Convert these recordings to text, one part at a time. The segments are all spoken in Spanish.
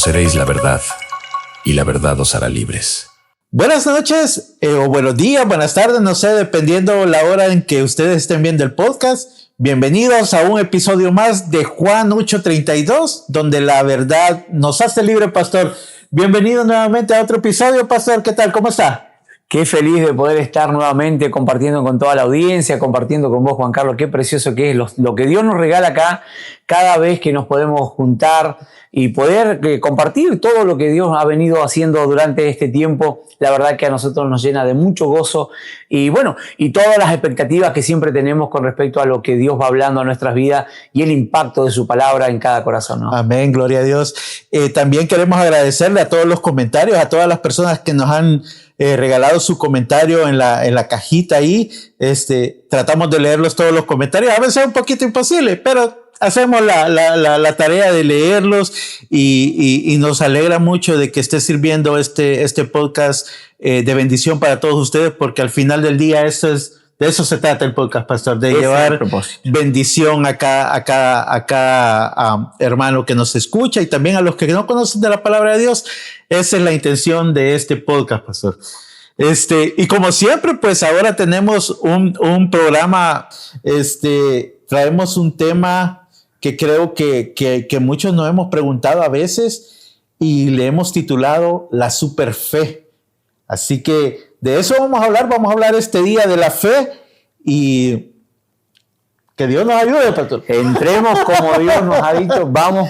conoceréis la verdad, y la verdad os hará libres. Buenas noches, o buenos días, buenas tardes, no sé, dependiendo la hora en que ustedes estén viendo el podcast. Bienvenidos a un episodio más de Juan 8:32, donde la verdad nos hace libre, pastor. Bienvenido nuevamente a otro episodio, pastor. ¿Qué tal? ¿Cómo está? Qué feliz de poder estar nuevamente compartiendo con toda la audiencia, compartiendo con vos, Juan Carlos. Qué precioso que es lo que Dios nos regala acá cada vez que nos podemos juntar y poder compartir todo lo que Dios ha venido haciendo durante este tiempo. La verdad que a nosotros nos llena de mucho gozo y bueno, y todas las expectativas que siempre tenemos con respecto a lo que Dios va hablando a nuestras vidas y el impacto de su palabra en cada corazón, ¿no? Amén, gloria a Dios. También queremos agradecerle a todos los comentarios, a todas las personas que nos han regalado su comentario en la cajita ahí. Tratamos de leerlos todos los comentarios. A veces es un poquito imposible, pero hacemos la tarea de leerlos y nos alegra mucho de que esté sirviendo este podcast de bendición para todos ustedes, porque al final del día de eso se trata el podcast, pastor, de llevar bendición a cada hermano que nos escucha y también a los que no conocen de la palabra de Dios. Esa es la intención de este podcast, pastor. Y como siempre, pues ahora tenemos un programa, traemos un tema que creo que muchos nos hemos preguntado a veces y le hemos titulado La Superfe. Así que de eso vamos a hablar este día de la fe y que Dios nos ayude, pastor. Entremos como Dios nos ha dicho, vamos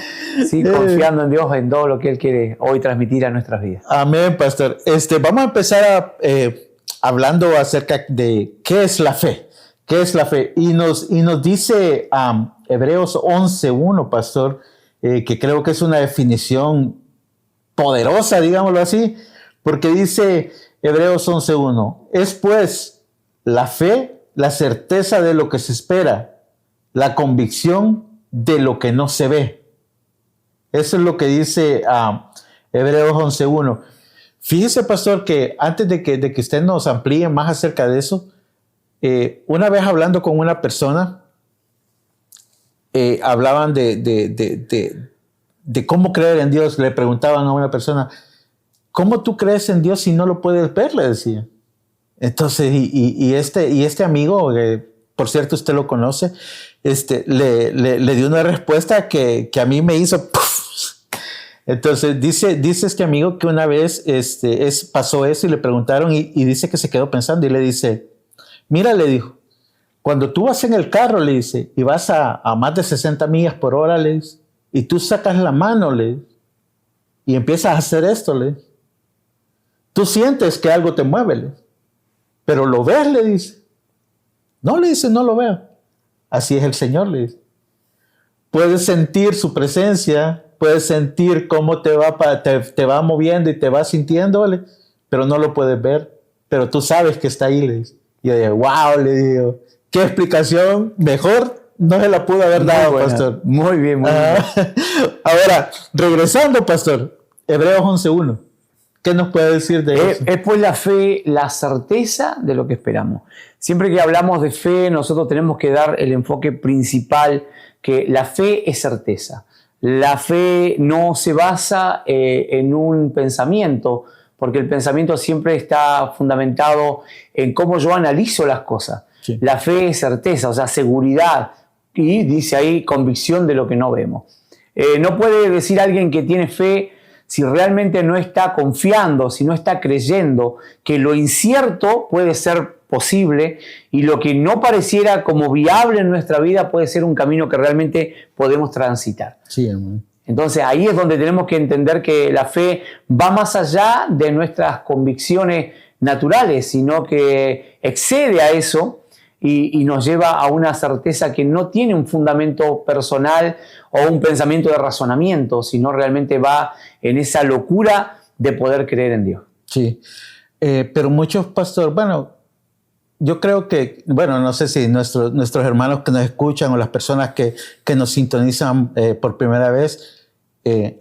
confiando en Dios, en todo lo que Él quiere hoy transmitir a nuestras vidas. Amén, pastor. Vamos a empezar hablando acerca de qué es la fe. ¿Qué es la fe? Y nos dice Hebreos 11:1, pastor, que creo que es una definición poderosa, digámoslo así, porque dice Hebreos 11:1, es pues la fe, la certeza de lo que se espera, la convicción de lo que no se ve. Eso es lo que dice Hebreos 11:1. Fíjese, pastor, que antes de que usted nos amplíe más acerca de eso, una vez hablando con una persona, hablaban de cómo creer en Dios. Le preguntaban a una persona, ¿cómo tú crees en Dios si no lo puedes ver? Le decía. Entonces, y este amigo, por cierto usted lo conoce, le dio una respuesta que a mí me hizo ¡puf! Entonces dice este amigo que una vez pasó eso y le preguntaron y dice que se quedó pensando y le dice, mira, le dijo, cuando tú vas en el carro, le dice, y vas a más de 60 millas por hora, le dice, y tú sacas la mano, le dice, y empiezas a hacer esto, le dice, tú sientes que algo te mueve, le dice, pero lo ves, le dice. No, le dice, no lo veo. Así es el Señor, le dice. Puedes sentir su presencia, puedes sentir cómo te va moviendo y te va sintiendo, ¿vale? Pero no lo puedes ver, pero tú sabes que está ahí, le dice. Y yo digo, wow, le digo, qué explicación mejor no se la pudo haber dado, pastor. Muy bien, muy bien. Ahora, regresando, pastor, Hebreos 11:1. ¿Qué nos puede decir de eso? Es pues la fe, la certeza de lo que esperamos. Siempre que hablamos de fe, nosotros tenemos que dar el enfoque principal, que la fe es certeza. La fe no se basa en un pensamiento, porque el pensamiento siempre está fundamentado en cómo yo analizo las cosas. Sí. La fe es certeza, o sea, seguridad, y dice ahí convicción de lo que no vemos. No puede decir alguien que tiene fe si realmente no está confiando, si no está creyendo que lo incierto puede ser posible y lo que no pareciera como viable en nuestra vida puede ser un camino que realmente podemos transitar. Sí, hermano. Entonces ahí es donde tenemos que entender que la fe va más allá de nuestras convicciones naturales, sino que excede a eso y nos lleva a una certeza que no tiene un fundamento personal o un pensamiento de razonamiento, sino realmente va en esa locura de poder creer en Dios. Sí, pero muchos pastores, bueno, yo creo que, bueno, no sé si nuestros hermanos que nos escuchan o las personas que nos sintonizan por primera vez,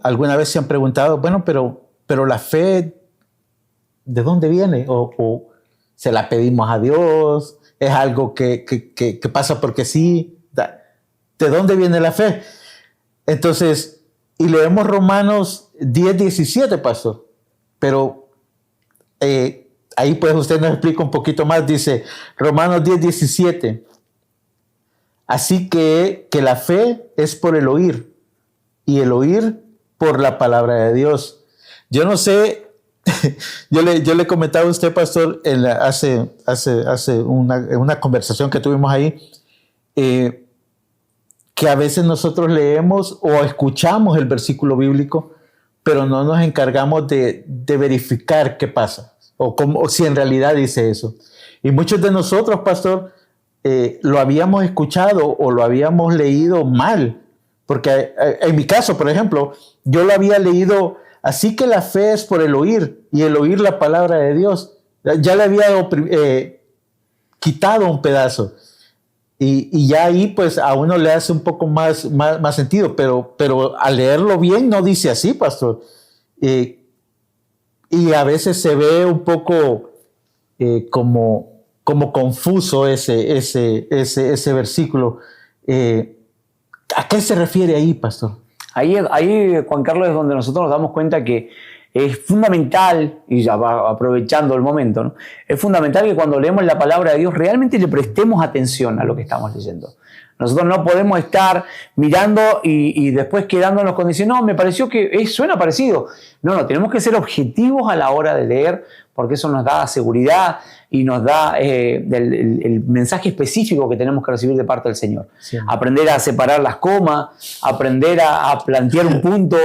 alguna vez se han preguntado, bueno, pero la fe, ¿de dónde viene? O se la pedimos a Dios, es algo que pasa porque sí. ¿De dónde viene la fe? Entonces, y leemos Romanos 10:17, pastor. Pero ahí pues usted nos explica un poquito más. Dice Romanos 10:17. Así que la fe es por el oír, y el oír por la palabra de Dios. Yo no sé, yo le comentaba a usted, pastor, hace una conversación que tuvimos ahí, que a veces nosotros leemos o escuchamos el versículo bíblico, pero no nos encargamos de verificar qué pasa, o si en realidad dice eso. Y muchos de nosotros, pastor, lo habíamos escuchado o lo habíamos leído mal, porque en mi caso, por ejemplo, yo lo había leído así, que la fe es por el oír, y el oír la palabra de Dios. Ya le había quitado un pedazo, y ya ahí pues a uno le hace un poco más sentido, pero al leerlo bien no dice así, pastor. Y a veces se ve un poco como confuso ese versículo. ¿A qué se refiere ahí, pastor? Ahí, Juan Carlos, es donde nosotros nos damos cuenta que es fundamental, y ya va aprovechando el momento, ¿no? Es fundamental que cuando leemos la palabra de Dios realmente le prestemos atención a lo que estamos leyendo. Nosotros no podemos estar mirando y después quedándonos con decir, no, me pareció que suena parecido. No, tenemos que ser objetivos a la hora de leer, porque eso nos da seguridad y nos da el mensaje específico que tenemos que recibir de parte del Señor. Sí. Aprender a separar las comas, aprender a plantear un punto,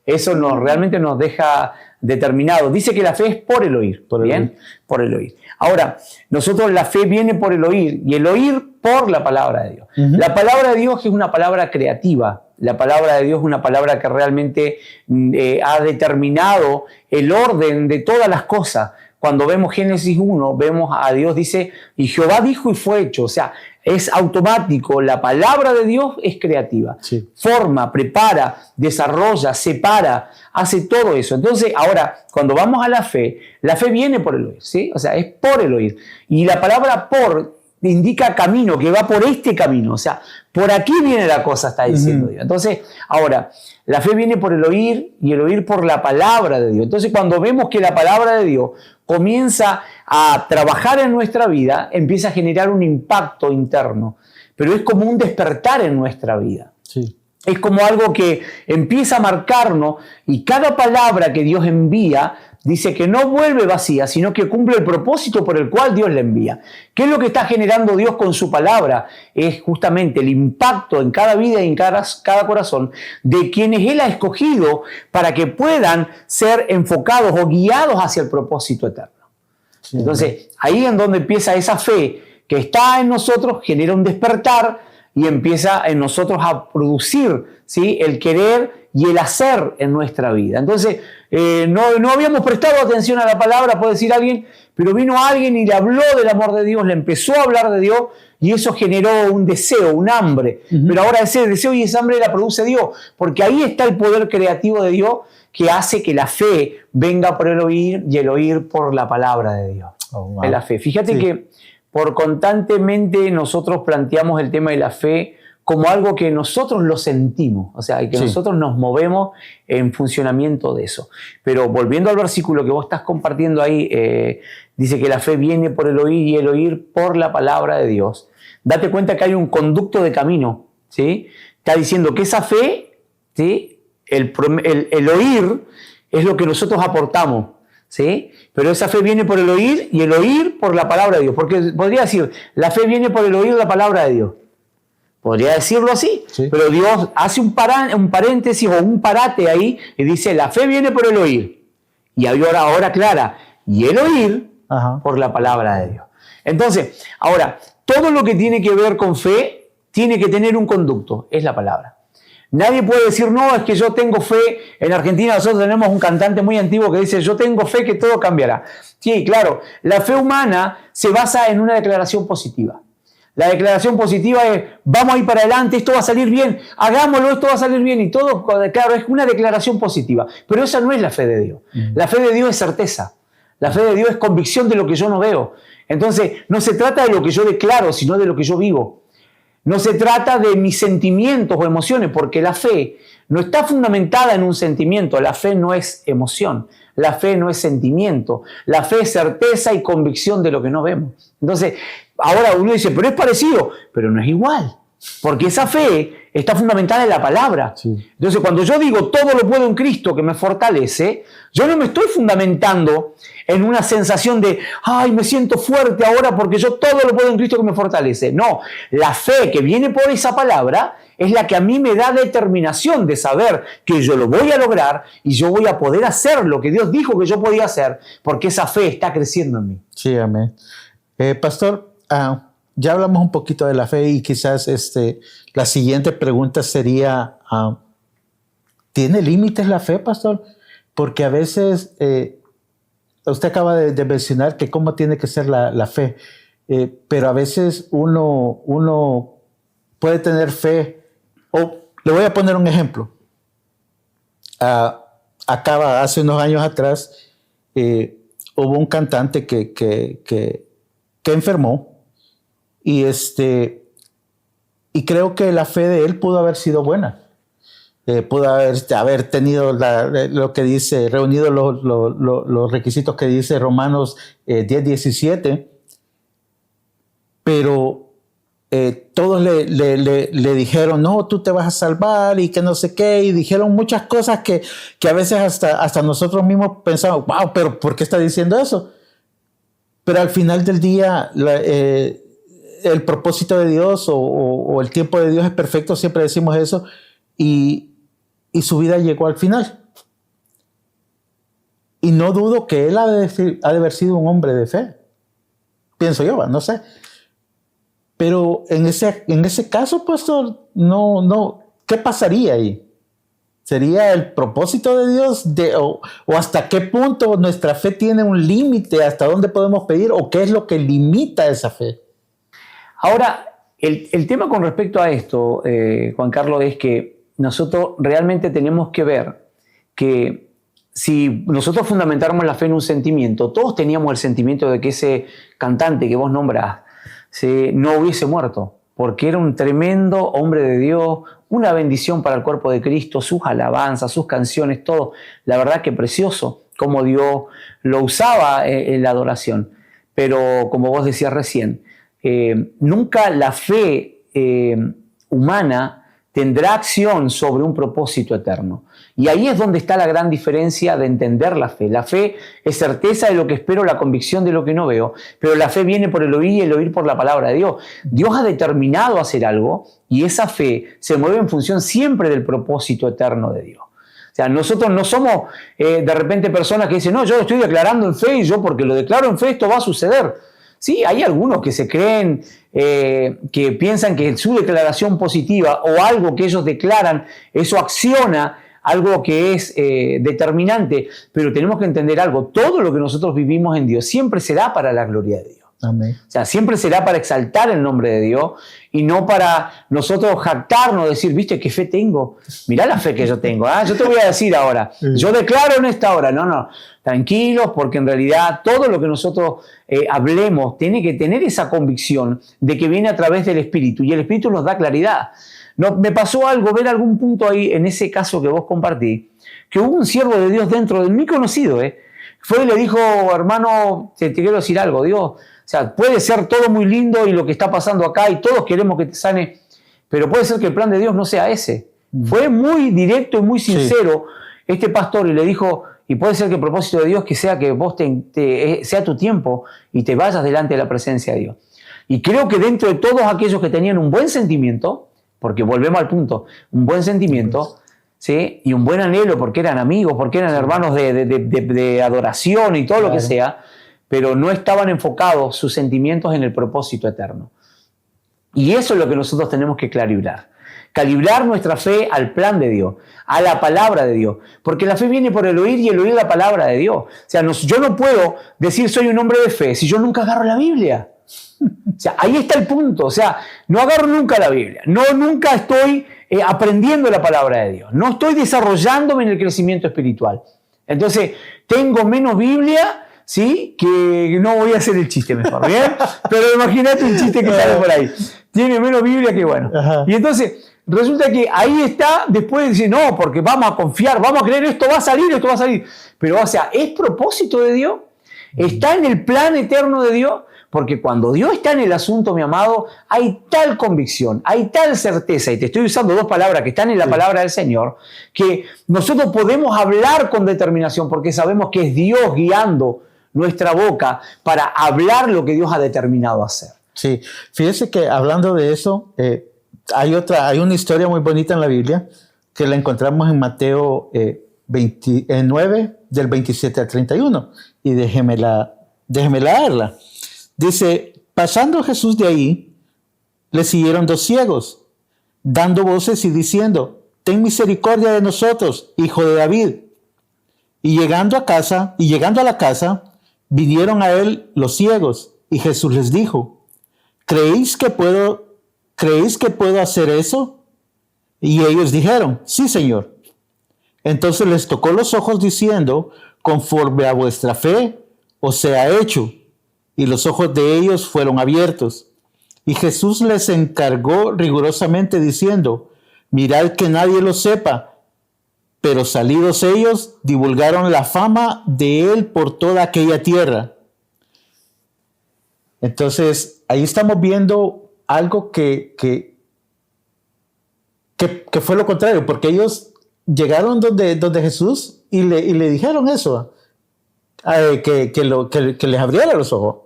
eso realmente nos deja determinado. Dice que la fe es por el oír. Por el oír. Ahora, nosotros la fe viene por el oír, y el oír por la palabra de Dios. Uh-huh. La palabra de Dios es una palabra creativa. La palabra de Dios es una palabra que realmente ha determinado el orden de todas las cosas. Cuando vemos Génesis 1, vemos a Dios, dice, y Jehová dijo y fue hecho. O sea, es automático. La palabra de Dios es creativa. Sí. Forma, prepara, desarrolla, separa, hace todo eso. Entonces, ahora, cuando vamos a la fe viene por el oír, ¿sí? O sea, es por el oír. Y la palabra por indica camino, que va por este camino. O sea, por aquí viene la cosa, está diciendo Dios. Entonces, ahora, la fe viene por el oír, y el oír por la palabra de Dios. Entonces, cuando vemos que la palabra de Dios comienza a trabajar en nuestra vida, empieza a generar un impacto interno. Pero es como un despertar en nuestra vida. Sí. Es como algo que empieza a marcarnos, y cada palabra que Dios envía dice que no vuelve vacía, sino que cumple el propósito por el cual Dios la envía. ¿Qué es lo que está generando Dios con su palabra? Es justamente el impacto en cada vida y en cada corazón de quienes Él ha escogido para que puedan ser enfocados o guiados hacia el propósito eterno. Sí. Entonces, ahí es donde empieza esa fe que está en nosotros, genera un despertar y empieza en nosotros a producir, ¿sí?, el querer y el hacer en nuestra vida. Entonces, no habíamos prestado atención a la palabra, puede decir alguien, pero vino alguien y le habló del amor de Dios, le empezó a hablar de Dios, y eso generó un deseo, un hambre. Uh-huh. Pero ahora ese deseo y esa hambre la produce Dios, porque ahí está el poder creativo de Dios que hace que la fe venga por el oír, y el oír por la palabra de Dios. Oh, wow. Es la fe. Fíjate que por constantemente nosotros planteamos el tema de la fe como algo que nosotros lo sentimos, o sea, que nosotros nos movemos en funcionamiento de eso. Pero volviendo al versículo que vos estás compartiendo ahí, dice que la fe viene por el oír, y el oír por la palabra de Dios. Date cuenta que hay un conducto de camino, ¿sí? Está diciendo que esa fe, ¿sí?, el oír es lo que nosotros aportamos, ¿sí? Pero esa fe viene por el oír, y el oír por la palabra de Dios. Porque podría decir, la fe viene por el oír la palabra de Dios. Podría decirlo así, pero Dios hace un paréntesis o un parate ahí y dice, la fe viene por el oír. Y ahora clara, y el oír por la palabra de Dios. Entonces, ahora, todo lo que tiene que ver con fe tiene que tener un conducto, es la palabra. Nadie puede decir, no, es que yo tengo fe. En Argentina nosotros tenemos un cantante muy antiguo que dice, yo tengo fe que todo cambiará. Sí, claro, la fe humana se basa en una declaración positiva. La declaración positiva es, vamos a ir para adelante, esto va a salir bien, hagámoslo, esto va a salir bien, y todo, claro, es una declaración positiva. Pero esa no es la fe de Dios. La fe de Dios es certeza. La fe de Dios es convicción de lo que yo no veo. Entonces, no se trata de lo que yo declaro, sino de lo que yo vivo. No se trata de mis sentimientos o emociones, porque la fe no está fundamentada en un sentimiento. La fe no es emoción. La fe no es sentimiento. La fe es certeza y convicción de lo que no vemos. Entonces, ahora uno dice, pero es parecido, pero no es igual. Porque esa fe está fundamentada en la palabra. Sí. Entonces, cuando yo digo todo lo puedo en Cristo que me fortalece, yo no me estoy fundamentando en una sensación de, ay, me siento fuerte ahora porque yo todo lo puedo en Cristo que me fortalece. No, la fe que viene por esa palabra es la que a mí me da determinación de saber que yo lo voy a lograr y yo voy a poder hacer lo que Dios dijo que yo podía hacer, porque esa fe está creciendo en mí. Sí, amén. Pastor, ya hablamos un poquito de la fe y quizás la siguiente pregunta sería, ¿tiene límites la fe, pastor? Porque a veces, usted acaba de mencionar que cómo tiene que ser la fe, pero a veces uno puede tener fe, o le voy a poner un ejemplo. Hace unos años atrás, hubo un cantante que enfermó, y creo que la fe de él pudo haber sido buena. Pudo haber tenido lo que dice, reunido los requisitos que dice Romanos 10:17, pero todos le dijeron, no, tú te vas a salvar y que no sé qué, y dijeron muchas cosas que a veces hasta nosotros mismos pensamos, wow, pero ¿por qué está diciendo eso? Pero al final del día, el propósito de Dios o el tiempo de Dios es perfecto, siempre decimos eso, y su vida llegó al final. Y no dudo que él ha de haber sido un hombre de fe. Pienso yo, no sé. Pero en ese caso, pastor, no, ¿qué pasaría ahí? ¿Sería el propósito de Dios? ¿O hasta qué punto nuestra fe tiene un límite? ¿Hasta dónde podemos pedir? ¿O qué es lo que limita esa fe? Ahora, el tema con respecto a esto, Juan Carlos, es que nosotros realmente tenemos que ver que si nosotros fundamentáramos la fe en un sentimiento, todos teníamos el sentimiento de que ese cantante que vos nombrás no hubiese muerto, porque era un tremendo hombre de Dios, una bendición para el cuerpo de Cristo, sus alabanzas, sus canciones, todo. La verdad que precioso como Dios lo usaba en la adoración. Pero como vos decías recién, nunca la fe humana tendrá acción sobre un propósito eterno. Y ahí es donde está la gran diferencia de entender la fe. La fe es certeza de lo que espero, la convicción de lo que no veo, pero la fe viene por el oír y el oír por la palabra de Dios. Dios ha determinado hacer algo y esa fe se mueve en función siempre del propósito eterno de Dios. O sea, nosotros no somos de repente personas que dicen, no, yo estoy declarando en fe y yo porque lo declaro en fe esto va a suceder. Sí, hay algunos que se creen, que piensan que su declaración positiva o algo que ellos declaran, eso acciona algo que es determinante, pero tenemos que entender algo, todo lo que nosotros vivimos en Dios siempre será para la gloria de Dios. Amén. O sea, siempre será para exaltar el nombre de Dios y no para nosotros jactarnos, decir, ¿viste qué fe tengo? Mirá la fe que yo tengo. Yo te voy a decir ahora, yo declaro en esta hora. No, tranquilos, porque en realidad todo lo que nosotros hablemos tiene que tener esa convicción de que viene a través del Espíritu y el Espíritu nos da claridad. No, me pasó algo, ver algún punto ahí en ese caso que vos compartí, que hubo un siervo de Dios dentro de mí conocido, fue y le dijo, hermano, te quiero decir algo, Dios, o sea, puede ser todo muy lindo y lo que está pasando acá y todos queremos que te sane, pero puede ser que el plan de Dios no sea ese. Fue muy directo y muy sincero este pastor y le dijo, y puede ser que el propósito de Dios que sea que vos sea tu tiempo y te vayas delante de la presencia de Dios. Y creo que dentro de todos aquellos que tenían un buen sentimiento, porque volvemos al punto, un buen sentimiento, ¿sí? Y un buen anhelo, porque eran amigos, porque eran hermanos de adoración y todo lo que sea, pero no estaban enfocados sus sentimientos en el propósito eterno. Y eso es lo que nosotros tenemos que calibrar nuestra fe al plan de Dios, a la palabra de Dios, porque la fe viene por el oír y el oír la palabra de Dios. O sea, yo no puedo decir soy un hombre de fe si yo nunca agarro la Biblia. O sea, ahí está el punto. O sea, no agarro nunca la Biblia, nunca estoy aprendiendo la palabra de Dios, no estoy desarrollándome en el crecimiento espiritual. Entonces, tengo menos Biblia, ¿sí? Que no voy a hacer el chiste mejor, ¿bien? Pero imagínate un chiste que sale por ahí. tiene menos Biblia que bueno. Ajá. Y entonces resulta que ahí está, después dice, no, porque vamos a confiar, vamos a creer, esto va a salir, esto va a salir. Pero o sea, ¿es propósito de Dios? ¿Está en el plan eterno de Dios? Porque cuando Dios está en el asunto, mi amado, hay tal convicción, hay tal certeza, y te estoy usando dos palabras que están en la palabra del Señor, que nosotros podemos hablar con determinación porque sabemos que es Dios guiando nuestra boca para hablar lo que Dios ha determinado hacer. Sí, fíjese que hablando de eso, hay una historia muy bonita en la Biblia que la encontramos en Mateo 29, del 27 al 31, y déjeme leerla. Dice, pasando Jesús de ahí, le siguieron dos ciegos, dando voces y diciendo, ten misericordia de nosotros, hijo de David. Y llegando a la casa, vinieron a él los ciegos, y Jesús les dijo, ¿creéis que puedo hacer eso? Y ellos dijeron, sí, Señor. Entonces les tocó los ojos diciendo, conforme a vuestra fe os sea hecho. Y los ojos de ellos fueron abiertos. Y Jesús les encargó rigurosamente diciendo, mirad que nadie lo sepa. Pero salidos ellos, divulgaron la fama de él por toda aquella tierra. Entonces, ahí estamos viendo algo que fue lo contrario, porque ellos llegaron donde Jesús y le dijeron eso. Que les abriera los ojos.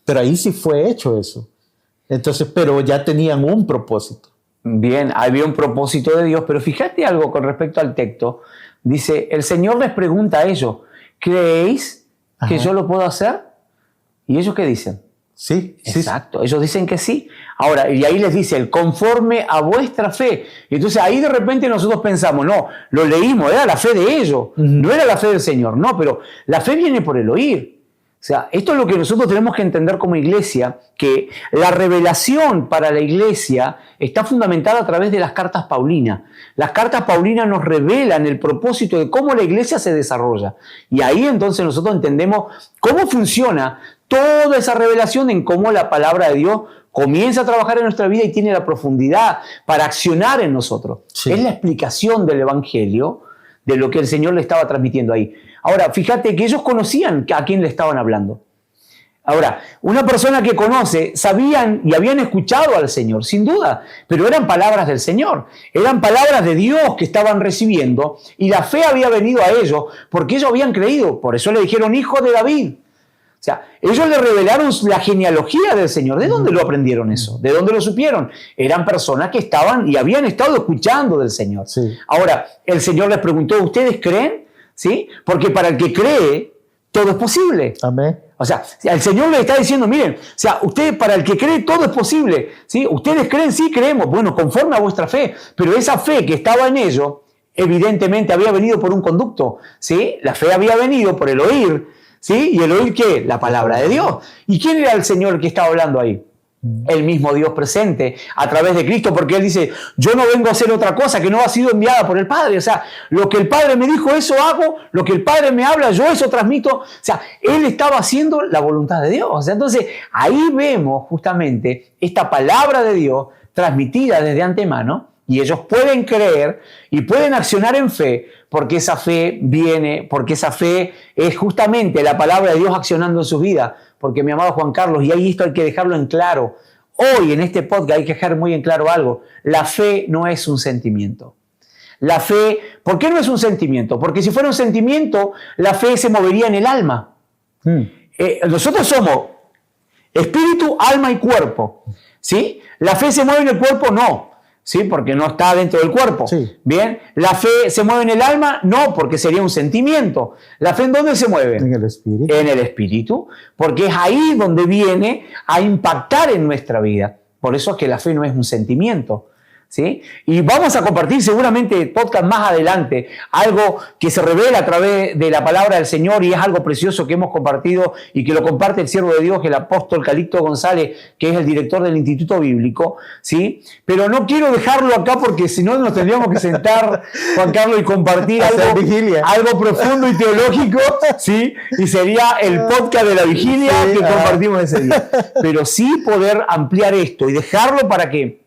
Pero ahí sí fue hecho eso. Entonces, pero ya tenían un propósito. Bien, había un propósito de Dios, pero fíjate algo con respecto al texto. Dice, el Señor les pregunta a ellos, ¿creéis que yo lo puedo hacer? ¿Y ellos qué dicen? Sí. Exacto, ellos dicen que sí. Ahora, y ahí les dice, el conforme a vuestra fe. Y entonces ahí de repente nosotros pensamos, no, lo leímos, era la fe de ellos, no era la fe del Señor, no, pero la fe viene por el oír. O sea, esto es lo que nosotros tenemos que entender como iglesia, que la revelación para la iglesia está fundamentada a través de las cartas paulinas. Las cartas paulinas nos revelan el propósito de cómo la iglesia se desarrolla. Y ahí entonces nosotros entendemos cómo funciona toda esa revelación en cómo la palabra de Dios comienza a trabajar en nuestra vida y tiene la profundidad para accionar en nosotros. Sí. Es la explicación del Evangelio de lo que el Señor le estaba transmitiendo ahí. Ahora, fíjate que ellos conocían a quién le estaban hablando. Ahora, una persona que conoce, sabían y habían escuchado al Señor, sin duda, pero eran palabras del Señor, eran palabras de Dios que estaban recibiendo y la fe había venido a ellos porque ellos habían creído, por eso le dijeron hijo de David. O sea, ellos le revelaron la genealogía del Señor. ¿De dónde lo aprendieron eso? ¿De dónde lo supieron? Eran personas que estaban y habían estado escuchando del Señor. Sí. Ahora, el Señor les preguntó, ¿ustedes creen? ¿Sí? Porque para el que cree, todo es posible. Amén. O sea, el Señor les está diciendo, miren, o sea, ustedes, para el que cree, todo es posible. ¿Sí? Ustedes creen, sí, creemos. Bueno, conforme a vuestra fe. Pero esa fe que estaba en ellos, evidentemente había venido por un conducto. ¿Sí? La fe había venido por el oír. ¿Sí? ¿Y el oír qué? La palabra de Dios. ¿Y quién era el Señor que estaba hablando ahí? El mismo Dios presente a través de Cristo, porque Él dice, yo no vengo a hacer otra cosa que no ha sido enviada por el Padre. O sea, lo que el Padre me dijo, eso hago, lo que el Padre me habla, yo eso transmito. O sea, Él estaba haciendo la voluntad de Dios. O sea, entonces, ahí vemos justamente esta palabra de Dios transmitida desde antemano, y ellos pueden creer y pueden accionar en fe, porque esa fe viene, porque esa fe es justamente la palabra de Dios accionando en su vida. Porque mi amado Juan Carlos, y ahí esto hay que dejarlo en claro, hoy en este podcast hay que dejar muy en claro algo, la fe no es un sentimiento. La fe, ¿por qué no es un sentimiento? Porque si fuera un sentimiento, la fe se movería en el alma. Nosotros somos espíritu, alma y cuerpo, ¿sí? La fe se mueve en el cuerpo, no. ¿Sí? Porque no está dentro del cuerpo. Sí. Bien, ¿la fe se mueve en el alma? No, porque sería un sentimiento. ¿La fe en dónde se mueve? En el espíritu. En el espíritu, porque es ahí donde viene a impactar en nuestra vida. Por eso es que la fe no es un sentimiento. ¿sí? Y vamos a compartir seguramente podcast más adelante, algo que se revela a través de la palabra del Señor y es algo precioso que hemos compartido y que lo comparte el siervo de Dios, el apóstol Calixto González, que es el director del Instituto Bíblico, ¿sí? Pero no quiero dejarlo acá porque si no nos tendríamos que sentar, Juan Carlos, y compartir algo profundo y teológico, ¿sí? Y sería el podcast de la vigilia que compartimos ese día. Pero sí poder ampliar esto y dejarlo para que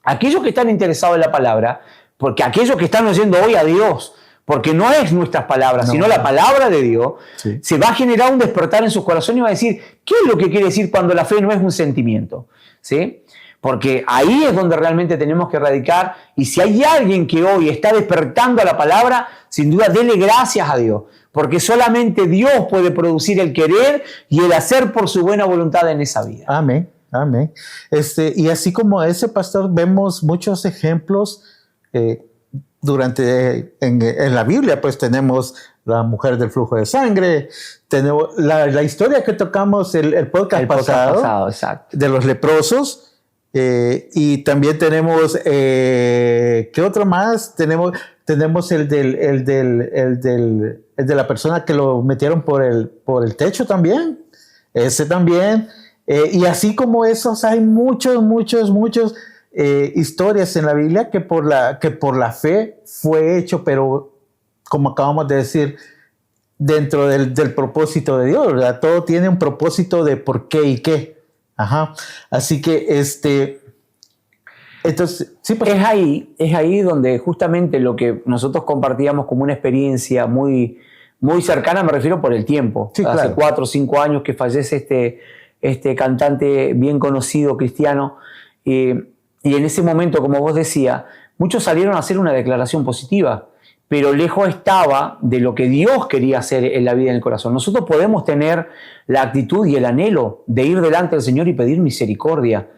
aquellos que están interesados en la palabra, porque aquellos que están oyendo hoy a Dios, porque no es nuestras palabras, sino la palabra de Dios, se va a generar un despertar en sus corazones y va a decir, ¿qué es lo que quiere decir cuando la fe no es un sentimiento? ¿Sí? Porque ahí es donde realmente tenemos que radicar, y si hay alguien que hoy está despertando a la palabra, sin duda dele gracias a Dios, porque solamente Dios puede producir el querer y el hacer por su buena voluntad en esa vida. Amén. Amén. Y así como ese pastor, vemos muchos ejemplos en la Biblia, pues tenemos la mujer del flujo de sangre, tenemos la historia que tocamos el podcast pasado de los leprosos, y también tenemos, ¿qué otro más? Tenemos el de la persona que lo metieron por el techo también, ese también. Y así como esos, hay muchas historias en la Biblia que por la fe fue hecho, pero como acabamos de decir, dentro del propósito de Dios, ¿verdad? Todo tiene un propósito de por qué y qué. Ajá. Así que entonces, sí, pues. Es ahí donde justamente lo que nosotros compartíamos como una experiencia muy, muy cercana, me refiero por el tiempo. Sí, hace 4 o 5 años que fallece este cantante bien conocido cristiano, y en ese momento, como vos decías, muchos salieron a hacer una declaración positiva, pero lejos estaba de lo que Dios quería hacer en la vida y en el corazón. Nosotros podemos tener la actitud y el anhelo de ir delante del Señor y pedir misericordia,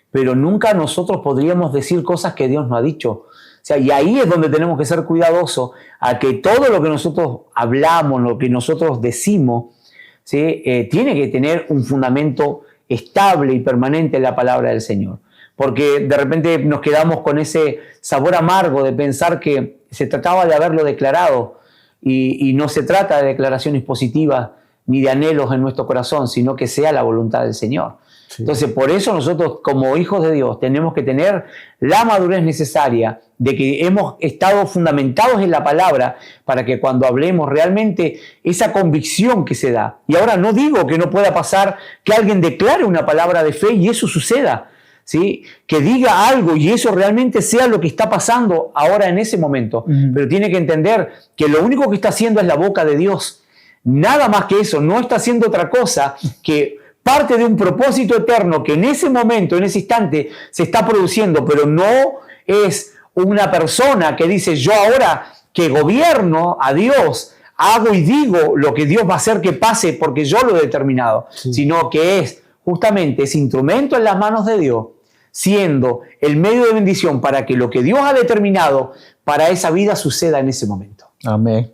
pero nunca nosotros podríamos decir cosas que Dios no ha dicho. O sea, y ahí es donde tenemos que ser cuidadosos a que todo lo que nosotros hablamos, lo que nosotros decimos, ¿sí? Tiene que tener un fundamento estable y permanente en la palabra del Señor. Porque de repente nos quedamos con ese sabor amargo de pensar que se trataba de haberlo declarado y no se trata de declaraciones positivas ni de anhelos en nuestro corazón, sino que sea la voluntad del Señor. Sí. Entonces, por eso nosotros como hijos de Dios tenemos que tener la madurez necesaria de que hemos estado fundamentados en la palabra para que cuando hablemos realmente esa convicción que se da. Y ahora no digo que no pueda pasar que alguien declare una palabra de fe y eso suceda, ¿sí? Que diga algo y eso realmente sea lo que está pasando ahora en ese momento. Pero tiene que entender que lo único que está haciendo es la boca de Dios. Nada más que eso, no está haciendo otra cosa que parte de un propósito eterno que en ese momento, en ese instante, se está produciendo, pero no es una persona que dice yo ahora que gobierno a Dios, hago y digo lo que Dios va a hacer que pase porque yo lo he determinado, sino que es justamente ese instrumento en las manos de Dios, siendo el medio de bendición para que lo que Dios ha determinado para esa vida suceda en ese momento. Amén.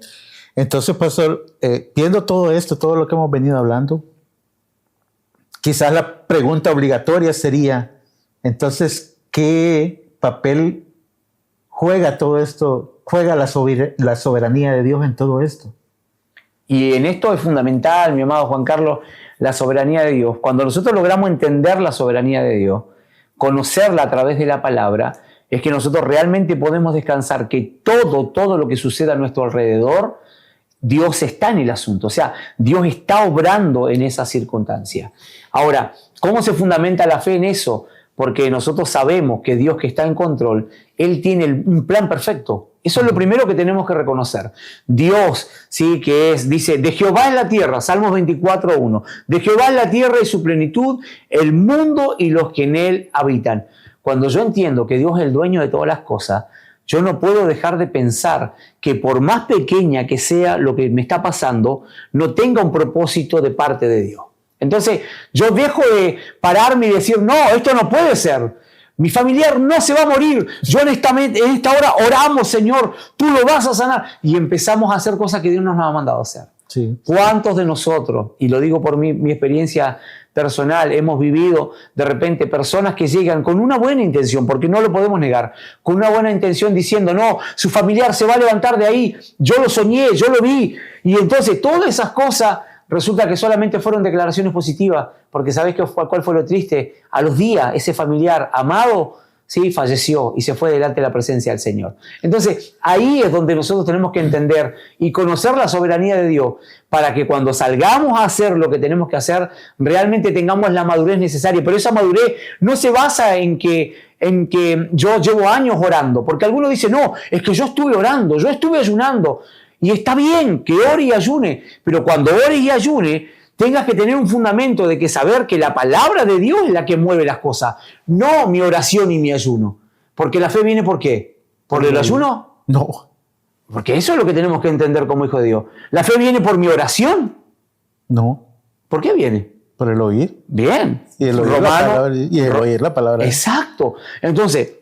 Entonces, pastor, viendo todo esto, todo lo que hemos venido hablando, quizás la pregunta obligatoria sería, entonces, ¿qué papel juega todo esto? ¿Juega la soberanía de Dios en todo esto? Y en esto es fundamental, mi amado Juan Carlos, la soberanía de Dios. Cuando nosotros logramos entender la soberanía de Dios, conocerla a través de la palabra, es que nosotros realmente podemos descansar que todo lo que suceda a nuestro alrededor, Dios está en el asunto, o sea, Dios está obrando en esa circunstancia. Ahora, ¿cómo se fundamenta la fe en eso? Porque nosotros sabemos que Dios que está en control, Él tiene un plan perfecto. Eso es lo primero que tenemos que reconocer. Dios, sí, que dice, de Jehová es la tierra, Salmos 24:1, de Jehová es la tierra y su plenitud, el mundo y los que en él habitan. Cuando yo entiendo que Dios es el dueño de todas las cosas, yo no puedo dejar de pensar que por más pequeña que sea lo que me está pasando, no tenga un propósito de parte de Dios. Entonces, yo dejo de pararme y decir, no, esto no puede ser. Mi familiar no se va a morir. Yo en esta hora oramos, Señor, tú lo vas a sanar. Y empezamos a hacer cosas que Dios nos ha mandado a hacer. Sí. ¿Cuántos de nosotros, y lo digo por mi experiencia personal hemos vivido de repente personas que llegan con una buena intención, porque no lo podemos negar, con una buena intención diciendo, no, su familiar se va a levantar de ahí, yo lo soñé, yo lo vi, y entonces todas esas cosas resulta que solamente fueron declaraciones positivas, porque ¿sabés cuál fue lo triste? A los días ese familiar amado, ¿sí?, falleció y se fue delante de la presencia del Señor. Entonces, ahí es donde nosotros tenemos que entender y conocer la soberanía de Dios para que cuando salgamos a hacer lo que tenemos que hacer, realmente tengamos la madurez necesaria. Pero esa madurez no se basa en que yo llevo años orando, porque algunos dicen, no, es que yo estuve orando, yo estuve ayunando, y está bien que ore y ayune, pero cuando ore y ayune, tengas que tener un fundamento de que saber que la palabra de Dios es la que mueve las cosas, no mi oración y mi ayuno. Porque la fe viene ¿por qué? ¿Por el ayuno? No. Porque eso es lo que tenemos que entender como hijo de Dios. ¿La fe viene por mi oración? No. ¿Por qué viene? Por el oír. Bien. Y el oír la palabra. Y el oír la palabra. Exacto. Entonces,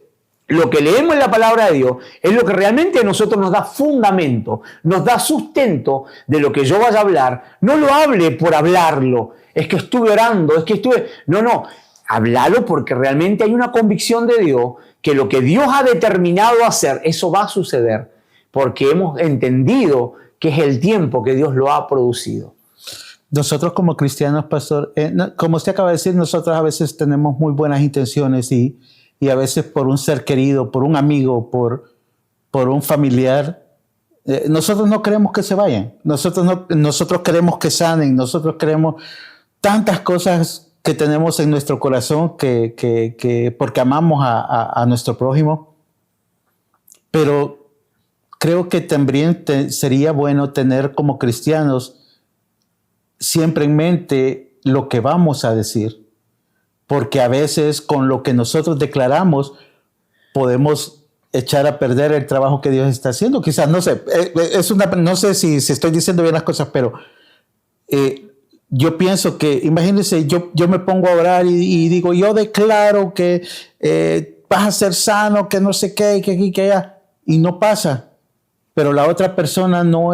lo que leemos en la palabra de Dios es lo que realmente a nosotros nos da fundamento, nos da sustento de lo que yo vaya a hablar. No lo hable por hablarlo, es que estuve orando, es que estuve... No, háblalo porque realmente hay una convicción de Dios que lo que Dios ha determinado hacer, eso va a suceder, porque hemos entendido que es el tiempo que Dios lo ha producido. Nosotros como cristianos, pastor, como usted acaba de decir, nosotros a veces tenemos muy buenas intenciones y a veces por un ser querido, por un amigo, por un familiar, nosotros no queremos que se vayan. Nosotros queremos que sanen, nosotros queremos tantas cosas que tenemos en nuestro corazón que porque amamos a nuestro prójimo. Pero creo que también sería bueno tener como cristianos siempre en mente lo que vamos a decir. Porque a veces con lo que nosotros declaramos podemos echar a perder el trabajo que Dios está haciendo. Quizás, no sé, no sé si estoy diciendo bien las cosas, pero yo pienso que, imagínense, yo me pongo a orar y digo, yo declaro que vas a ser sano, que no sé qué, que aquí, que allá, y no pasa. Pero la otra persona no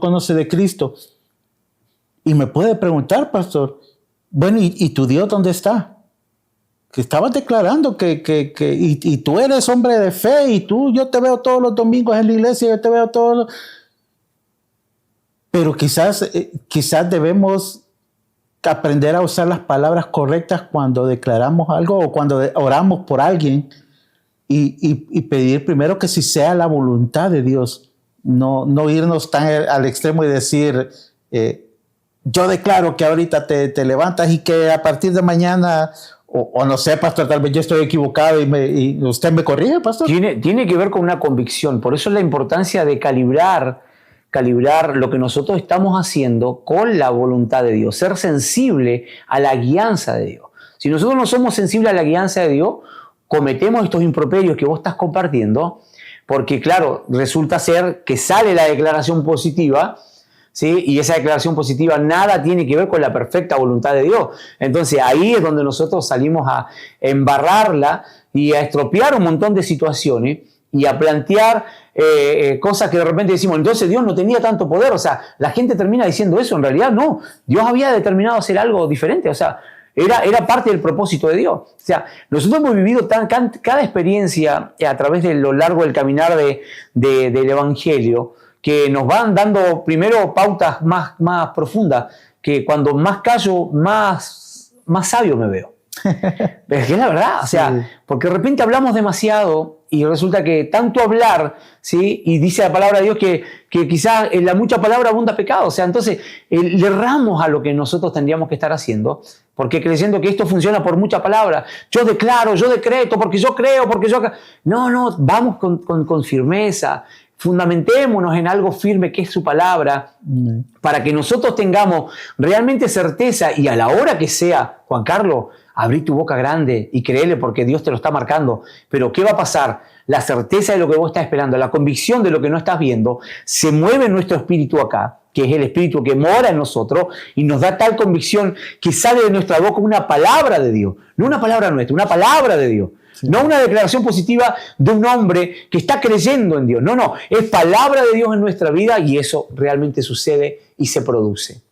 conoce de Cristo. Y me puede preguntar, pastor, bueno, ¿y tu Dios dónde está? Que estabas declarando y tú eres hombre de fe y yo te veo todos los domingos en la iglesia, yo te veo todos los... Pero quizás debemos aprender a usar las palabras correctas cuando declaramos algo o cuando oramos por alguien y pedir primero que si sea la voluntad de Dios, no irnos tan al extremo y decir... yo declaro que ahorita te levantas y que a partir de mañana, o no sé, pastor, tal vez yo estoy equivocado y usted me corrige, pastor. Tiene que ver con una convicción. Por eso es la importancia de calibrar lo que nosotros estamos haciendo con la voluntad de Dios. Ser sensible a la guianza de Dios. Si nosotros no somos sensibles a la guianza de Dios, cometemos estos improperios que vos estás compartiendo, porque claro, resulta ser que sale la declaración positiva, ¿sí? Y esa declaración positiva nada tiene que ver con la perfecta voluntad de Dios. Entonces ahí es donde nosotros salimos a embarrarla y a estropear un montón de situaciones y a plantear cosas que de repente decimos, entonces Dios no tenía tanto poder. O sea, la gente termina diciendo eso. En realidad no, Dios había determinado hacer algo diferente. O sea, era parte del propósito de Dios. O sea, nosotros hemos vivido cada experiencia a través de lo largo del caminar del Evangelio, que nos van dando primero pautas más profundas, que cuando más callo, más sabio me veo. Es que es la verdad, o sea, sí. Porque de repente hablamos demasiado y resulta que tanto hablar, ¿sí? Y dice la palabra de Dios que quizás en la mucha palabra abunda pecado. O sea, entonces le erramos a lo que nosotros tendríamos que estar haciendo, porque creyendo que esto funciona por mucha palabra. Yo declaro, yo decreto, porque yo creo, porque yo... No, vamos con firmeza. Fundamentémonos en algo firme que es su palabra, para que nosotros tengamos realmente certeza y a la hora que sea, Juan Carlos, abrí tu boca grande y créele porque Dios te lo está marcando. Pero ¿qué va a pasar? La certeza de lo que vos estás esperando, la convicción de lo que no estás viendo, se mueve en nuestro espíritu acá, que es el espíritu que mora en nosotros y nos da tal convicción que sale de nuestra boca una palabra de Dios, no una palabra nuestra, una palabra de Dios. Sí. No una declaración positiva de un hombre que está creyendo en Dios. No, es palabra de Dios en nuestra vida y eso realmente sucede y se produce.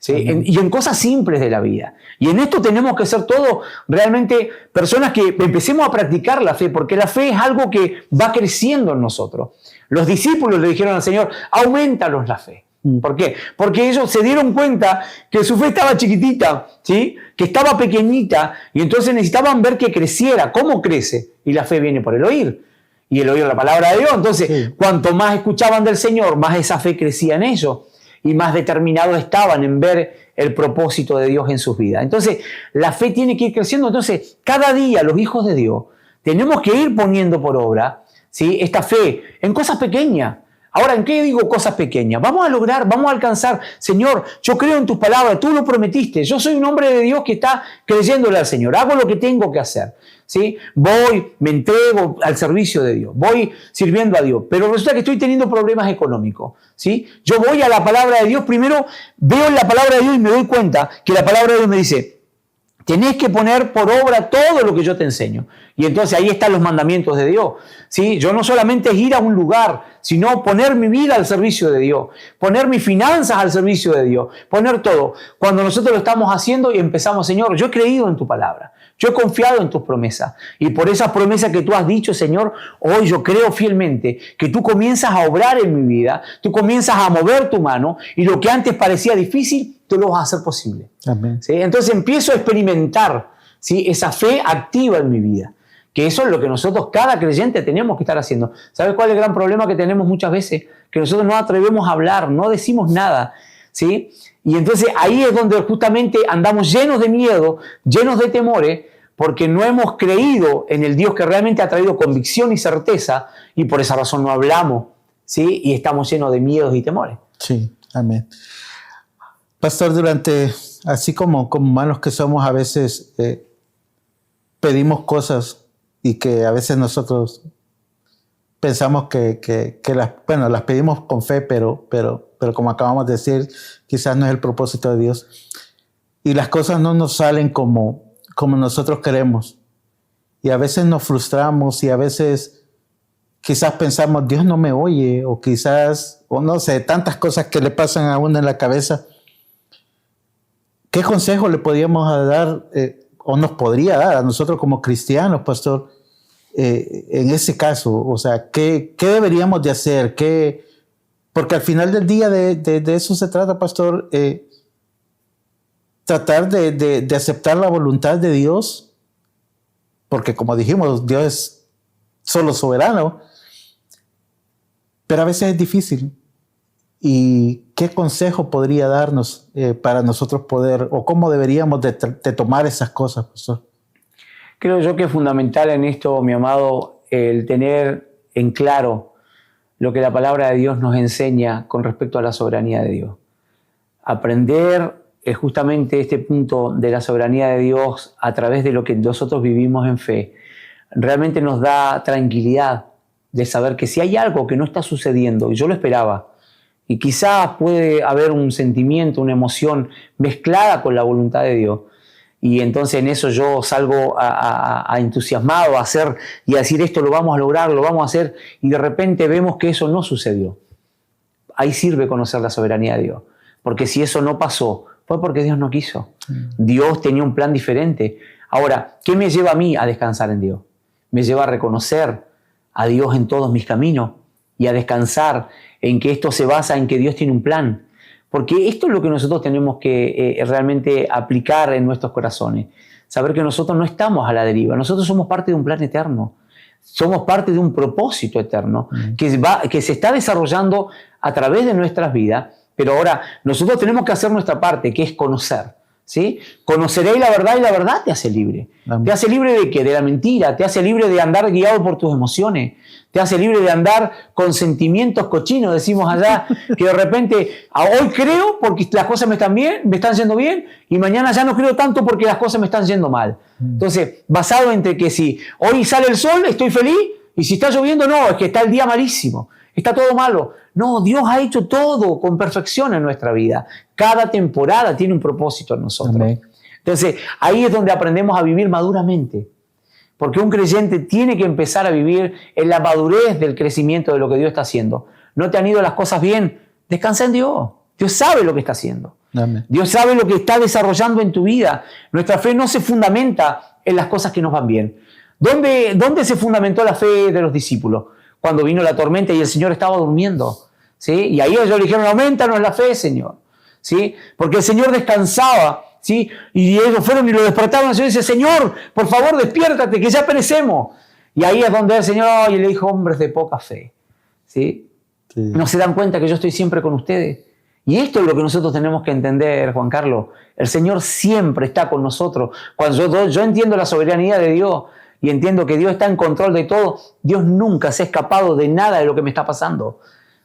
¿sí? Y en cosas simples de la vida. Y en esto tenemos que ser todos realmente personas que empecemos a practicar la fe, porque la fe es algo que va creciendo en nosotros. Los discípulos le dijeron al Señor, aumentanos la fe. ¿Por qué? Porque ellos se dieron cuenta que su fe estaba chiquitita, ¿sí? Que estaba pequeñita, y entonces necesitaban ver que creciera. ¿Cómo crece? Y la fe viene por el oír. Y el oír la palabra de Dios. Entonces, cuanto más escuchaban del Señor, más esa fe crecía en ellos. Y más determinados estaban en ver el propósito de Dios en sus vidas. Entonces, la fe tiene que ir creciendo. Entonces, cada día los hijos de Dios tenemos que ir poniendo por obra, ¿sí? Esta fe en cosas pequeñas. Ahora, ¿en qué digo cosas pequeñas? Vamos a lograr, vamos a alcanzar. Señor, yo creo en tus palabras, tú lo prometiste. Yo soy un hombre de Dios que está creyéndole al Señor. Hago lo que tengo que hacer, ¿sí? Voy, me entrego al servicio de Dios. Voy sirviendo a Dios. Pero resulta que estoy teniendo problemas económicos, ¿sí? Yo voy a la palabra de Dios. Primero veo la palabra de Dios y me doy cuenta que la palabra de Dios me dice, tenés que poner por obra todo lo que yo te enseño. Y entonces ahí están los mandamientos de Dios, ¿sí? Yo no solamente es ir a un lugar, sino poner mi vida al servicio de Dios, poner mis finanzas al servicio de Dios, poner todo. Cuando nosotros lo estamos haciendo y empezamos, Señor, yo he creído en tu palabra, yo he confiado en tus promesas. Y por esas promesas que tú has dicho, Señor, hoy yo creo fielmente que tú comienzas a obrar en mi vida, tú comienzas a mover tu mano y lo que antes parecía difícil, tú lo vas a hacer posible. Amén. ¿Sí? Entonces empiezo a experimentar, ¿sí? Esa fe activa en mi vida. Que eso es lo que nosotros, cada creyente, tenemos que estar haciendo. ¿Sabes cuál es el gran problema que tenemos muchas veces? Que nosotros no atrevemos a hablar, no decimos nada, ¿sí? Y entonces ahí es donde justamente andamos llenos de miedo, llenos de temores, porque no hemos creído en el Dios que realmente ha traído convicción y certeza, y por esa razón no hablamos, ¿sí? Y estamos llenos de miedos y temores. Sí, amén. Pastor, así como humanos que somos, a veces pedimos cosas y que a veces nosotros pensamos que las pedimos con fe, pero como acabamos de decir, quizás no es el propósito de Dios. Y las cosas no nos salen como nosotros queremos. Y a veces nos frustramos y a veces quizás pensamos, Dios no me oye, o no sé, tantas cosas que le pasan a uno en la cabeza. ¿Qué consejo le podríamos dar o nos podría dar a nosotros como cristianos, pastor, en ese caso? O sea, ¿qué deberíamos de hacer? Porque al final del día de eso se trata, pastor, tratar de aceptar la voluntad de Dios, porque como dijimos, Dios es solo soberano, pero a veces es difícil. ¿Y qué consejo podría darnos para nosotros poder, o cómo deberíamos de tomar esas cosas, pastor? Creo yo que es fundamental en esto, mi amado, el tener en claro lo que la palabra de Dios nos enseña con respecto a la soberanía de Dios. Aprender justamente este punto de la soberanía de Dios a través de lo que nosotros vivimos en fe, realmente nos da tranquilidad de saber que si hay algo que no está sucediendo, y yo lo esperaba, y quizás puede haber un sentimiento, una emoción mezclada con la voluntad de Dios, y entonces en eso yo salgo a entusiasmado a hacer y a decir esto lo vamos a lograr, lo vamos a hacer, y de repente vemos que eso no sucedió. Ahí sirve conocer la soberanía de Dios, porque si eso no pasó, fue porque Dios no quiso. Dios tenía un plan diferente. Ahora, ¿qué me lleva a mí a descansar en Dios? Me lleva a reconocer a Dios en todos mis caminos y a descansar en que esto se basa en que Dios tiene un plan. Porque esto es lo que nosotros tenemos que realmente aplicar en nuestros corazones. Saber que nosotros no estamos a la deriva. Nosotros somos parte de un plan eterno. Somos parte de un propósito eterno que se está desarrollando a través de nuestras vidas. Pero ahora nosotros tenemos que hacer nuestra parte, que es conocer. ¿Sí? Conoceréis la verdad y la verdad te hace libre. Amén. ¿Te hace libre de qué? De la mentira. Te hace libre de andar guiado por tus emociones. Te hace libre de andar con sentimientos cochinos, decimos allá, que de repente hoy creo porque las cosas me están yendo bien, y mañana ya no creo tanto porque las cosas me están yendo mal. Entonces, basado entre que si hoy sale el sol, estoy feliz, y si está lloviendo, no, es que está el día malísimo. Está todo malo. No, Dios ha hecho todo con perfección en nuestra vida. Cada temporada tiene un propósito en nosotros. Amén. Entonces, ahí es donde aprendemos a vivir maduramente. Porque un creyente tiene que empezar a vivir en la madurez del crecimiento de lo que Dios está haciendo. ¿No te han ido las cosas bien? Descansa en Dios. Dios sabe lo que está haciendo. Amén. Dios sabe lo que está desarrollando en tu vida. Nuestra fe no se fundamenta en las cosas que nos van bien. ¿Dónde se fundamentó la fe de los discípulos? Cuando vino la tormenta y el Señor estaba durmiendo, ¿sí? Y ahí ellos le dijeron, aumentanos la fe, Señor, ¿sí? Porque el Señor descansaba, ¿sí? Y ellos fueron y lo despertaron. El Señor dice, Señor, por favor, despiértate, que ya perecemos. Y ahí es donde el Señor le dijo, hombres de poca fe, ¿sí? Sí. ¿No se dan cuenta que yo estoy siempre con ustedes? Y esto es lo que nosotros tenemos que entender, Juan Carlos. El Señor siempre está con nosotros. Cuando yo entiendo la soberanía de Dios y entiendo que Dios está en control de todo, Dios nunca se ha escapado de nada de lo que me está pasando.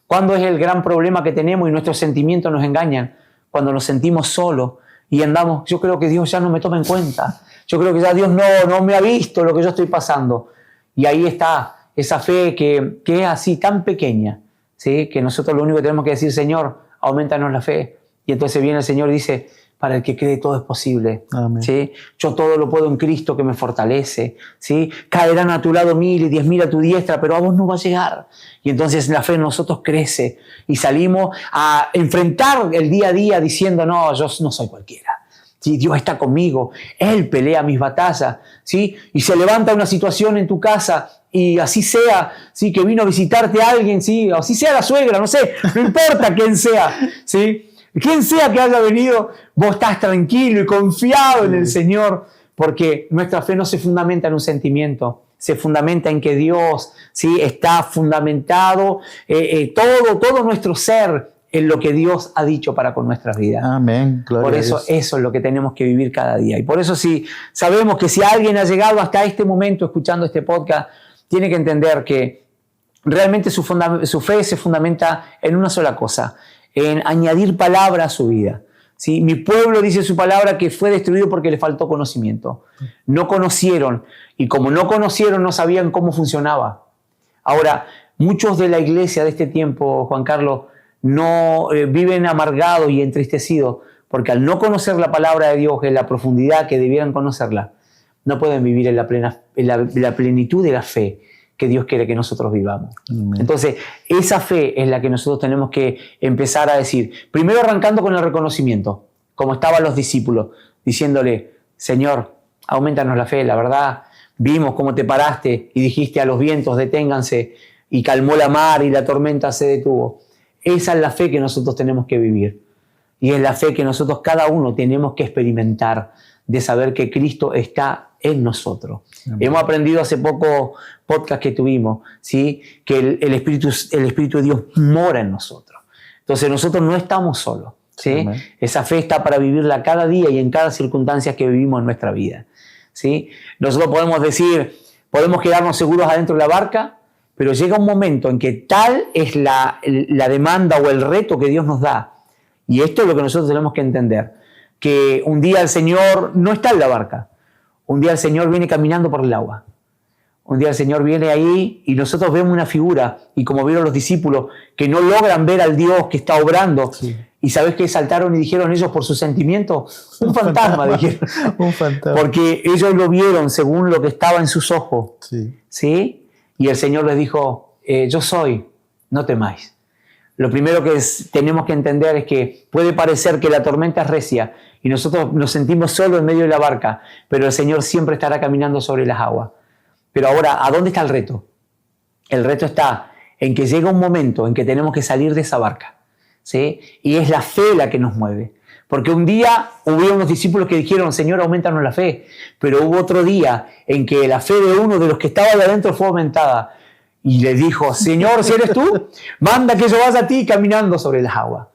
¿Cuándo es el gran problema que tenemos y nuestros sentimientos nos engañan? Cuando nos sentimos solos y andamos, yo creo que Dios ya no me toma en cuenta. Yo creo que ya Dios no me ha visto lo que yo estoy pasando. Y ahí está esa fe que es así, tan pequeña, ¿sí? Que nosotros lo único que tenemos que decir, Señor, aumentanos la fe. Y entonces viene el Señor y dice, para el que cree todo es posible. Amén. ¿Sí? Yo todo lo puedo en Cristo que me fortalece. ¿Sí? Caerán a tu lado 1000 y 10.000 a tu diestra, pero a vos no va a llegar. Y entonces la fe en nosotros crece y salimos a enfrentar el día a día diciendo, no, yo no soy cualquiera. ¿Sí? Dios está conmigo, Él pelea mis batallas, ¿sí? Y se levanta una situación en tu casa y así sea, ¿sí? Que vino a visitarte a alguien, ¿sí? O así sea la suegra, no sé, no importa quién sea, ¿sí? Quien sea que haya venido, vos estás tranquilo y confiado en el Señor, porque nuestra fe no se fundamenta en un sentimiento, se fundamenta en que Dios, ¿sí? Está fundamentado, todo nuestro ser en lo que Dios ha dicho para con nuestras vidas. Amén. Gloria Por a eso, Dios. eso es lo que tenemos que vivir cada día. Y por eso sí, sabemos que si alguien ha llegado hasta este momento escuchando este podcast, tiene que entender que realmente su fe se fundamenta en una sola cosa, en añadir palabra a su vida. ¿Sí? Mi pueblo, dice su palabra, que fue destruido porque le faltó conocimiento. No conocieron, y como no conocieron, no sabían cómo funcionaba. Ahora, muchos de la iglesia de este tiempo, Juan Carlos, no viven amargados y entristecidos, porque al no conocer la palabra de Dios en la profundidad que debieran conocerla, no pueden vivir en la plenitud de la fe que Dios quiere que nosotros vivamos. Amén. Entonces, esa fe es la que nosotros tenemos que empezar a decir. Primero arrancando con el reconocimiento, como estaban los discípulos, diciéndole, Señor, aumentanos la fe, la verdad, vimos cómo te paraste y dijiste a los vientos, deténganse, y calmó la mar y la tormenta se detuvo. Esa es la fe que nosotros tenemos que vivir. Y es la fe que nosotros cada uno tenemos que experimentar, de saber que Cristo está en nosotros. Amén. Hemos aprendido hace poco podcast que tuvimos, ¿sí? Que el Espíritu de Dios mora en nosotros. Entonces nosotros no estamos solos, ¿sí? Amén. Esa fe está para vivirla cada día y en cada circunstancia que vivimos en nuestra vida, ¿sí? Nosotros podemos decir, podemos quedarnos seguros adentro de la barca, pero llega un momento en que tal es la demanda o el reto que Dios nos da. Y esto es lo que nosotros tenemos que entender. Que un día el Señor no está en la barca. Un día el Señor viene caminando por el agua. Un día el Señor viene ahí y nosotros vemos una figura. Y como vieron los discípulos que no logran ver al Dios que está obrando. Sí. ¿Y sabes qué saltaron y dijeron ellos por sus sentimientos? Un fantasma, dijeron. Un fantasma. Porque ellos lo vieron según lo que estaba en sus ojos. Sí. ¿Sí? Y el Señor les dijo, yo soy, no temáis. Lo primero que tenemos que entender es que puede parecer que la tormenta es recia y nosotros nos sentimos solos en medio de la barca, pero el Señor siempre estará caminando sobre las aguas. Pero ahora, ¿a dónde está el reto? El reto está en que llega un momento en que tenemos que salir de esa barca, ¿sí? Y es la fe la que nos mueve. Porque un día hubo unos discípulos que dijeron, Señor, aumentanos la fe. Pero hubo otro día en que la fe de uno de los que estaba ahí adentro fue aumentada. Y le dijo, Señor, si eres tú, manda que yo vaya a ti caminando sobre las aguas.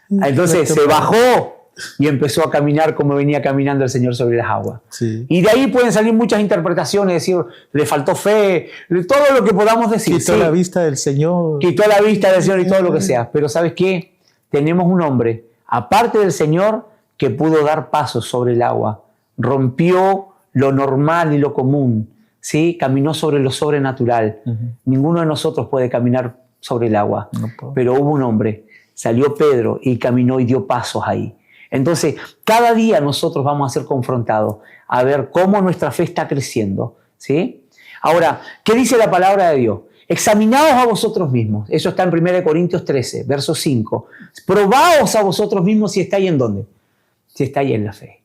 Entonces se bajó y empezó a caminar como venía caminando el Señor sobre las aguas. Sí. Y de ahí pueden salir muchas interpretaciones, decir, le faltó fe, todo lo que podamos decir. Quitó la vista del Señor. Quitó la vista del Señor y todo lo que sea. Pero ¿sabes qué? Tenemos un hombre, aparte del Señor, que pudo dar pasos sobre el agua. Rompió lo normal y lo común. ¿Sí? Caminó sobre lo sobrenatural. Ninguno de nosotros puede caminar sobre el agua. No, pero hubo un hombre, salió Pedro y caminó y dio pasos ahí. Entonces, cada día nosotros vamos a ser confrontados a ver cómo nuestra fe está creciendo. ¿Sí? Ahora, ¿qué dice la palabra de Dios? examinaos a vosotros mismos. Eso está en 1 Corintios 13, verso 5. Probaos a vosotros mismos si estáis en dónde. Si estáis en la fe.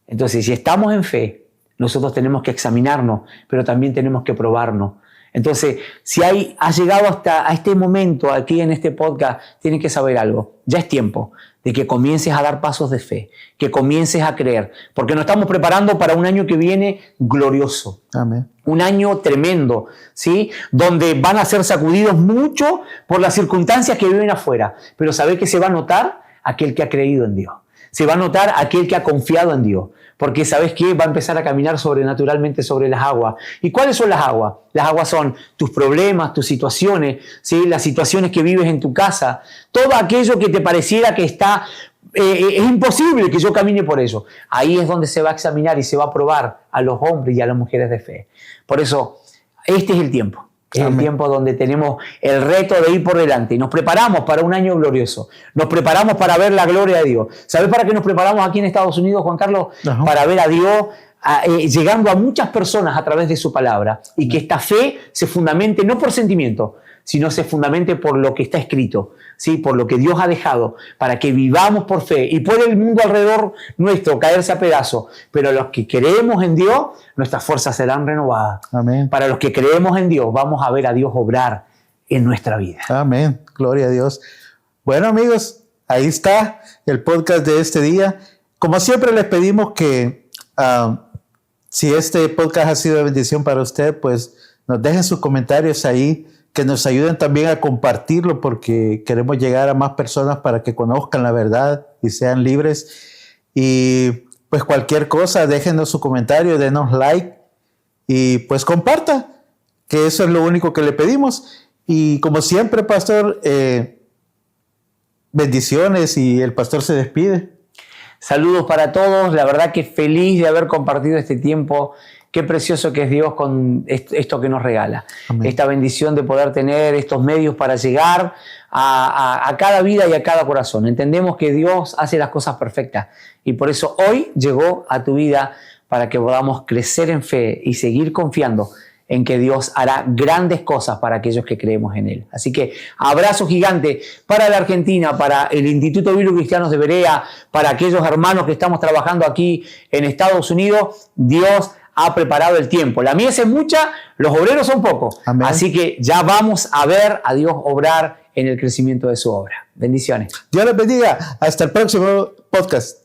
Entonces, si estamos en fe, nosotros tenemos que examinarnos, pero también tenemos que probarnos. Entonces, si has llegado hasta a este momento aquí en este podcast, tienes que saber algo. Ya es tiempo de que comiences a dar pasos de fe, que comiences a creer, porque nos estamos preparando para un año que viene glorioso. Amén. Un año tremendo, ¿sí? Donde van a ser sacudidos mucho por las circunstancias que viven afuera. Pero ¿sabés qué se va a notar? Aquel que ha creído en Dios. Se va a notar aquel que ha confiado en Dios. Porque ¿sabes qué? Va a empezar a caminar sobrenaturalmente sobre las aguas. ¿Y cuáles son las aguas? Las aguas son tus problemas, tus situaciones, ¿sí? Las situaciones que vives en tu casa. Todo aquello que te pareciera que está... es imposible que yo camine por eso. Ahí es donde se va a examinar y se va a probar a los hombres y a las mujeres de fe. Por eso, este es el tiempo. Es el tiempo donde tenemos el reto de ir por delante y nos preparamos para un año glorioso. Nos preparamos para ver la gloria de Dios. ¿Sabes para qué nos preparamos aquí en Estados Unidos, Juan Carlos? Ajá. Para ver a Dios llegando a muchas personas a través de su palabra y que esta fe se fundamente no por sentimiento, sino se fundamente por lo que está escrito, ¿sí? Por lo que Dios ha dejado, para que vivamos por fe. Y puede el mundo alrededor nuestro caerse a pedazos, pero los que creemos en Dios, nuestras fuerzas serán renovadas. Amén. Para los que creemos en Dios, vamos a ver a Dios obrar en nuestra vida. Amén. Gloria a Dios. Bueno, amigos, ahí está el podcast de este día. Como siempre les pedimos que si este podcast ha sido de bendición para usted, pues nos dejen sus comentarios ahí, que nos ayuden también a compartirlo porque queremos llegar a más personas para que conozcan la verdad y sean libres. Y pues cualquier cosa, déjenos su comentario, denos like y pues comparta, que eso es lo único que le pedimos. Y como siempre, pastor, bendiciones y el pastor se despide. Saludos para todos, la verdad que feliz de haber compartido este tiempo. Qué precioso que es Dios con esto que nos regala. Amén. Esta bendición de poder tener estos medios para llegar a cada vida y a cada corazón. Entendemos que Dios hace las cosas perfectas y por eso hoy llegó a tu vida para que podamos crecer en fe y seguir confiando en que Dios hará grandes cosas para aquellos que creemos en Él. Así que abrazo gigante para la Argentina, para el Instituto Bíblico Cristianos de Berea, para aquellos hermanos que estamos trabajando aquí en Estados Unidos. Dios ha preparado el tiempo. La mies es mucha, los obreros son pocos. Amén. Así que ya vamos a ver a Dios obrar en el crecimiento de su obra. Bendiciones. Dios les bendiga. Hasta el próximo podcast.